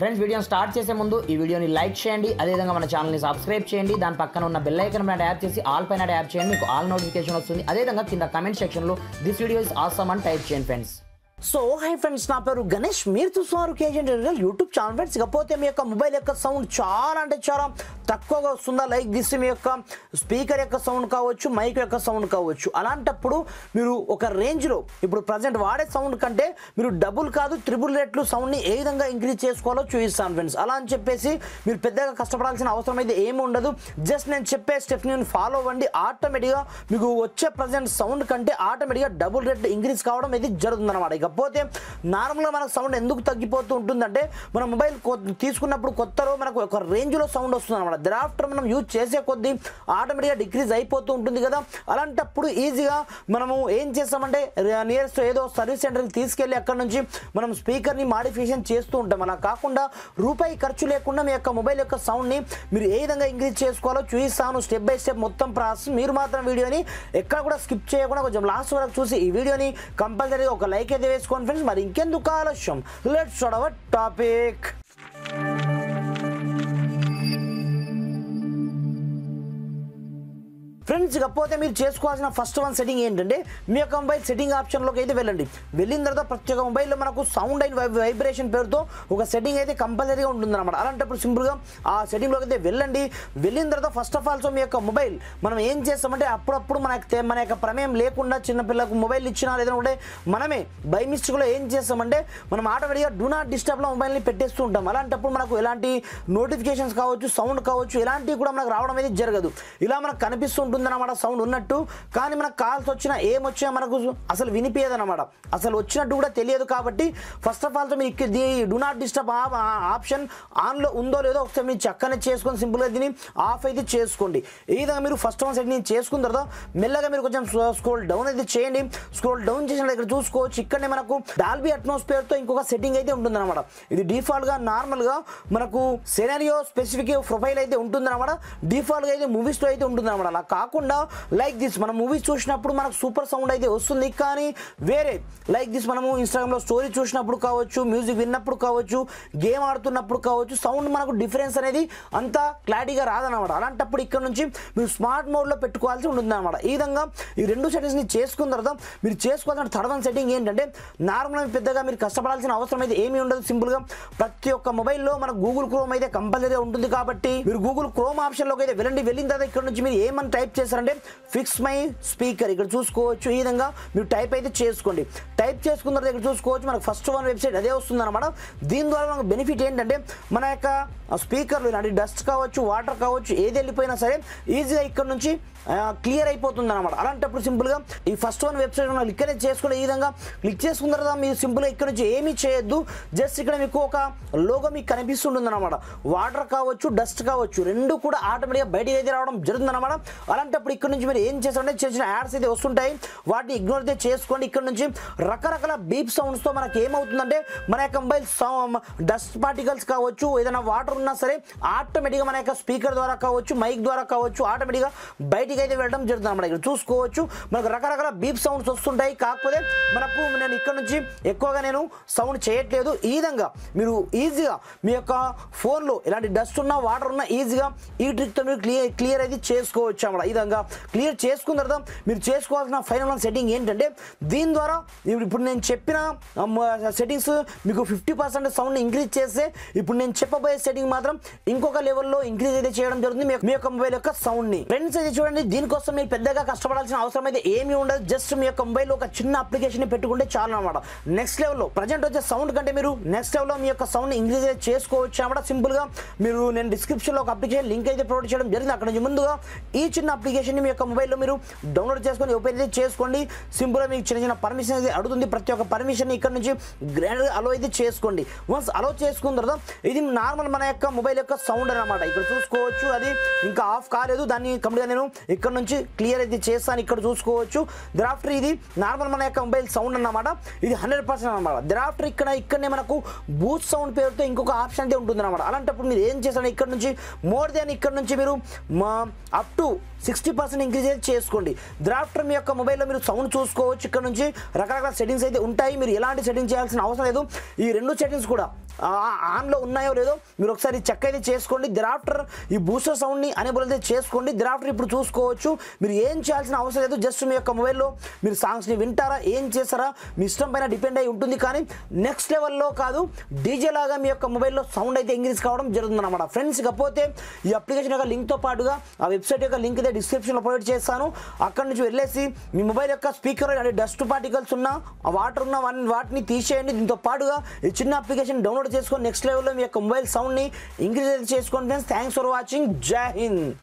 Friends వీడియోని start చేసే ముందు ఈ వీడియోని లైక్ చేయండి, అదేవిధంగా మన ఛానల్ని సబ్స్క్రైబ్ చేయండి. దాని పక్కన ఉన్న బెల్ ఐకాన్ పైన ట్యాప్ చేసి ఆల్ పైన ట్యాప్ చేయండి, మీకు ఆల్ నోటిఫికేషన్ వస్తుంది. అదేవిధంగా కింద కమెంట్ సెక్షన్లో దిస్ వీడియో ఇస్ ఆసమ్ అని టైప్ చేయండి ఫ్రెండ్స్. సో హై ఫ్రెండ్స్, నా పేరు గణేష్, మీరు చూస్తున్నారు కేజీ యూట్యూబ్ ఛానల్. ఫ్రెండ్స్ ఇకపోతే మీ యొక్క మొబైల్ యొక్క సౌండ్ చాలా అంటే చాలా తక్కువగా వస్తుందా, లైక్ దిస్ మీ యొక్క స్పీకర్ యొక్క సౌండ్ కావచ్చు, మైక్ యొక్క సౌండ్ కావచ్చు. అలాంటప్పుడు మీరు ఒక రేంజ్లో ఇప్పుడు ప్రజెంట్ వాడే సౌండ్ కంటే మీరు డబుల్ కాదు త్రిబుల్ రేట్లు సౌండ్ని ఏ విధంగా ఇంక్రీజ్ చేసుకోవాలో చూపిస్తాను ఫ్రెండ్స్. అలా అని చెప్పేసి మీరు పెద్దగా కష్టపడాల్సిన అవసరం అయితే ఏమి ఉండదు. జస్ట్ నేను చెప్పే స్టెప్ని ఫాలో అవ్వండి, ఆటోమేటిక్గా మీకు వచ్చే ప్రజెంట్ సౌండ్ కంటే ఆటోమేటిక్గా డబుల్ రేట్ ఇంక్రీజ్ కావడం ఇది జరుగుతుంది అనమాట. ఇకపోతే నార్మల్గా మనకు సౌండ్ ఎందుకు తగ్గిపోతూ ఉంటుందంటే, మన మొబైల్ తీసుకున్నప్పుడు కొత్తలో మనకు ఒక రేంజ్లో సౌండ్ వస్తుంది అనమాట. డ్రాఫ్టర్ మనం యూజ్ చేసే కొద్దీ ఆటోమేటిక్గా డిక్రీజ్ అయిపోతూ ఉంటుంది కదా. అలాంటప్పుడు ఈజీగా మనము ఏం చేస్తామంటే నియరెస్ట్ ఏదో సర్వీస్ సెంటర్కి తీసుకెళ్ళి అక్కడ నుంచి మనం స్పీకర్ని మాడిఫికేషన్ చేస్తూ ఉంటాం. అలా కాకుండా రూపాయి ఖర్చు లేకుండా మీ యొక్క మొబైల్ యొక్క సౌండ్ని మీరు ఏ విధంగా ఇంక్రీజ్ చేసుకోవాలో చూపిస్తాను, స్టెప్ బై స్టెప్ మొత్తం ప్రాసెస్. మీరు మాత్రం వీడియోని ఎక్కడ కూడా స్కిప్ చేయకుండా కొంచెం లాస్ట్ వరకు చూసి ఈ వీడియోని కంపల్సరీగా ఒక లైక్ అయితే వేసుకోండి ఫ్రెండ్స్. మరి ఇంకెందుకు ఆలస్యం, let's start our topic. Friends ఇకపోతే మీరు చేసుకోవాల్సిన ఫస్ట్ వన్ సెట్టింగ్ ఏంటంటే, మీ యొక్క మొబైల్ సెట్టింగ్ ఆప్షన్లోకి అయితే వెళ్ళండి. వెళ్ళిన తర్వాత ప్రతి ఒక్క మొబైల్లో మనకు సౌండ్ అండ్ వైబ్రేషన్ పేరుతో ఒక సెట్టింగ్ అయితే కంపల్సరీగా ఉంటుందన్నమాట. అలాంటప్పుడు సింపుల్గా ఆ సెట్టింగ్లోకి అయితే వెళ్ళండి. వెళ్ళిన తర్వాత ఫస్ట్ ఆఫ్ ఆల్ మీ యొక్క మొబైల్ మనం ఏం చేస్తామంటే అప్పుడప్పుడు మన యొక్క ప్రమేయం లేకుండా చిన్నపిల్లలకు మొబైల్ ఇచ్చినా లేదంటే ఉంటే మనమే బై మిస్టేక్లో ఏం చేస్తామంటే మనం ఆటోమేటిక్గా డూ నాట్ డిస్టర్బ్లో మొబైల్ని పెట్టేస్తూ ఉంటాం. అలాంటప్పుడు మనకు ఎలాంటి నోటిఫికేషన్స్ కావచ్చు, సౌండ్ కావచ్చు, ఎలాంటివి కూడా మనకు రావడం అనేది జరగదు. ఇలా మనకు కనిపిస్తుంటుంది అన్నమాట సౌండ్ ఉన్నట్టు, కానీ మనకు కాల్స్ వచ్చినా ఏమొచ్చినా మనకు అసలు వినిపించదు అనమాట, అసలు వచ్చినట్టు కూడా తెలియదు. కాబట్టి ఫస్ట్ ఆఫ్ ఆల్ మీరు డూ నాట్ డిస్టర్బ్ ఆప్షన్ ఆన్లో ఉందో లేదో ఒకసారి మీరు చక్కనే చేసుకొని సింపుల్గా దీన్ని ఆఫ్ అయితే చేసుకోండి. ఈ విధంగా మీరు ఫస్ట్ వన్ సెట్టింగ్ చేసుకున్న తర్వాత మెల్లగా మీరు కొంచెం స్క్రోల్ డౌన్ అయితే చేయండి. స్క్రోల్ డౌన్ చేసిన ఇక్కడ చూసుకోవచ్చు, ఇక్కడనే మనకు డాల్బీ అట్మాస్ఫియర్తో ఇంకొక సెట్టింగ్ అయితే ఉంటుందన్నమాట. ఇది డిఫాల్ట్గా నార్మల్గా మనకు సెనారియో స్పెసిఫిక్ ప్రొఫైల్ అయితే ఉంటుందన్నమాట. డిఫాల్ట్గా అయితే మూవీస్లో అయితే ఉంటుందన్నమాట. అలా కాకుండా లైక్ దిస్ మనం మూవీస్ చూసినప్పుడు మనకు సూపర్ సౌండ్ అయితే వస్తుంది, కానీ వేరే లైక్ దిస్ మనము ఇన్స్టాగ్రామ్లో స్టోరీ చూసినప్పుడు కావచ్చు, మ్యూజిక్ విన్నప్పుడు కావచ్చు, గేమ్ ఆడుతున్నప్పుడు కావచ్చు, సౌండ్ మనకు డిఫరెన్స్ అనేది అంత క్లారిటీగా రాదన్నమాట. అలాంటప్పుడు ఇక్కడ నుంచి మీరు స్మార్ట్ మోడ్లో పెట్టుకోవాల్సి ఉంటుంది అనమాట. ఈ విధంగా ఈ రెండు సెట్టింగ్స్ని చేసుకున్న తర్వాత మీరు చేసుకోవాల్సిన థర్డ్ వన్ సెట్టింగ్ ఏంటంటే, నార్మల్గా పెద్దగా మీరు కష్టపడాల్సిన అవసరం అయితే ఏమీ ఉండదు. సింపుల్గా ప్రతి ఒక్క మొబైల్లో మనకు గూగుల్ క్రోమ్ అయితే కంపల్సరీగా ఉంటుంది. కాబట్టి మీరు గూగుల్ క్రోమ్ ఆప్షన్లోకి అయితే వెళ్ళండి. వెళ్ళిన తర్వాత ఇక్కడ నుంచి మీరు ఏమని టైప్ చేస్తారంటే ఫిక్స్ మై స్పీకర్ ఇక్కడ చూసుకోవచ్చు. ఈ విధంగా మీరు టైప్ అయితే చేసుకోండి. టైప్ చేసుకున్న తర్వాత ఇక్కడ చూసుకోవచ్చు మనకు ఫస్ట్ వన్ వెబ్సైట్ అదే వస్తుంది అనమాట. దీని ద్వారా మనకు బెనిఫిట్ ఏంటంటే, మన యొక్క స్పీకర్లు ఇలాంటి డస్ట్ కావచ్చు, వాటర్ కావచ్చు, ఏది వెళ్ళిపోయినా సరే ఈజీగా ఇక్కడ నుంచి క్లియర్ అయిపోతుంది అనమాట. అలాంటప్పుడు సింపుల్గా ఈ ఫస్ట్ వన్ వెబ్సైట్ మనం ఇక్కడే చేసుకుని ఈ విధంగా క్లిక్ చేసుకున్న తర్వాత మీరు సింపుల్గా ఇక్కడ నుంచి ఏమీ చేయొద్దు. జస్ట్ ఇక్కడ మీకు ఒక లోగో మీకు కనిపిస్తుంటుంది అనమాట. వాటర్ కావచ్చు, డస్ట్ కావచ్చు, రెండు కూడా ఆటోమేటిక్గా బయటకు అయితే రావడం జరుగుతుంది అనమాట. అలాంటప్పుడు ఇక్కడ నుంచి మీరు ఏం చేస్తారంటే చిన్న చిన్న యాడ్స్ అయితే వస్తుంటాయి, వాటిని ఇగ్నోర్ అయితే చేసుకోండి. ఇక్కడ నుంచి రకరకాల బీప్ సౌండ్స్తో మనకి ఏమవుతుందంటే, మన యొక్క మొబైల్ డస్ట్ పార్టికల్స్ కావచ్చు, ఏదైనా వాటర్ ఉన్నా సరే ఆటోమేటిక్గా మన యొక్క స్పీకర్ ద్వారా కావచ్చు, మైక్ ద్వారా కావచ్చు, ఆటోమేటిక్గా బయటికి అయితే వెళ్ళడం జరుగుతుంది అన్నమాట. ఇక్కడ చూసుకోవచ్చు మనకు రకరకాల బీప్ సౌండ్స్ వస్తుంటాయి. కాకపోతే మనకు నేను ఇక్కడ నుంచి ఎక్కువగా నేను సౌండ్ చేయట్లేదు. ఈ విధంగా మీరు ఈజీగా మీ యొక్క ఫోన్లో ఎలాంటి డస్ట్ ఉన్నా, వాటర్ ఉన్నా ఈజీగా ఈ ట్రిక్తో మీరు క్లియర్ అయితే చేసుకోవచ్చు అన్నమాట. ఈ విధంగా క్లియర్ చేసుకున్న తర్వాత మీరు చేసుకోవాల్సిన ఫైనల్ సెట్టింగ్ ఏంటంటే, దీని ద్వారా ఇప్పుడు నేను చెప్పిన సెట్టింగ్స్ మీకు 50% సౌండ్ ఇంక్రీజ్ చేస్తే, ఇప్పుడు నేను చెప్పబోయే సెట్టింగ్ మాత్రం ఇంకొక లెవెల్లో ఇంక్రీజ్ అయితే చేయడం జరుగుతుంది మీ యొక్క మొబైల్ యొక్క సౌండ్ని. ఫ్రెండ్స్ అయితే చూడండి, దీనికోసం మీరు పెద్దగా కష్టపడాల్సిన అవసరం అయితే ఏమీ ఉండదు. జస్ట్ మీ యొక్క మొబైల్లో ఒక చిన్న అప్లికేషన్ పెట్టుకుంటే చాలు అనమాట. నెక్స్ట్ లెవెల్లో ప్రజెంట్ వచ్చే సౌండ్ కంటే మీరు నెక్స్ట్ లెవెల్లో మీ యొక్క సౌండ్ ఇంక్రీజ్ అయితే చేసుకోవచ్చు అనమాట. సింపుల్గా మీరు నేను డిస్క్రిప్షన్లో ఒక అప్లికేషన్ లింక్ అయితే ప్రొవైడ్ చేయడం జరిగింది. అక్కడ నుంచి ముందుగా ఈ చిన్న అప్లికేషన్ని మీ యొక్క మొబైల్లో మీరు డౌన్లోడ్ చేసుకొని ఓపెన్ అయితే చేసుకోండి. సింపుల్గా మీకు చిన్న చిన్న పర్మిషన్ అయితే అడుగుతుంది. ప్రతి ఒక్క పర్మిషన్ ఇక్కడ నుంచి గ్రాండ్గా అలో అయితే చేసుకోండి. వన్స్ అలో చేసుకున్న తర్వాత ఇది నార్మల్ మన యొక్క మొబైల్ యొక్క సౌండ్ అనమాట. ఇక్కడ చూసుకోవచ్చు అది ఇంకా ఆఫ్ కాలేదు, దాన్ని కంప్లీట్గా నేను ఇక్కడ నుంచి క్లియర్ అయితే చేస్తాను. ఇక్కడ చూసుకోవచ్చు డ్రాఫ్టర్ ఇది నార్మల్ మన యొక్క మొబైల్ సౌండ్ అన్నమాట. ఇది 100% అనమాట. డ్రాఫ్టర్ ఇక్కడనే మనకు బూస్ట్ సౌండ్ పేరుతో ఇంకొక ఆప్షన్ అయితే ఉంటుంది అనమాట. అలాంటప్పుడు మీరు ఏం చేస్తారంటే ఇక్కడ నుంచి మోర్ దెన్ ఇక్కడ నుంచి మీరు అప్ టు 60% ఇంక్రీజ్ అయితే చేసుకోండి. డ్రాఫ్టర్ మీ యొక్క మొబైల్లో మీరు సౌండ్ చూసుకోవచ్చు. ఇక్కడ నుంచి రకరకాల సెట్టింగ్స్ అయితే ఉంటాయి. మీరు ఎలాంటి సెట్టింగ్ చేయాల్సిన అవసరం లేదు. ఈ రెండు సెట్టింగ్స్ కూడా ఆన్లో ఉన్నాయో లేదో మీరు ఒకసారి చెక్ అయితే చేసుకోండి. దిరాఫ్టర్ ఈ బూస్టర్ సౌండ్ని అనేబుల్ అయితే చేసుకోండి. దిరాఫ్టర్ ఇప్పుడు చూసుకోవచ్చు. మీరు ఏం చేయాల్సిన అవసరం లేదు. జస్ట్ మీ యొక్క మొబైల్లో మీరు సాంగ్స్ని వింటారా, ఏం చేస్తారా మీ ఇష్టం పైన డిపెండ్ అయి ఉంటుంది. కానీ నెక్స్ట్ లెవెల్లో కాదు, డీజే లాగా మీ యొక్క మొబైల్లో సౌండ్ అయితే ఇంక్రీజ్ కావడం జరుగుతుంది అనమాట ఫ్రెండ్స్. ఇకపోతే ఈ అప్లికేషన్ యొక్క లింక్తో పాటుగా ఆ వెబ్సైట్ యొక్క లింక్ అయితే డిస్క్రిప్షన్లో ప్రొవైడ్ చేస్తాను. అక్కడ నుంచి వెళ్ళేసి మీ మొబైల్ యొక్క స్పీకర్ అంటే డస్ట్ పార్టికల్స్ ఉన్న వాటర్ ఉన్న వాటిని తీసేయండి. దీంతో పాటుగా ఈ చిన్న అప్లికేషన్ డౌన్లోడ్ చేసుకొని నెక్స్ట్ లెవెల్లో మీ యొక్క మొబైల్ సౌండ్ని ఇంక్రీజ్ అయితే చేసుకోండి ఫ్రెండ్స్. Thanks for watching. జై హింద్.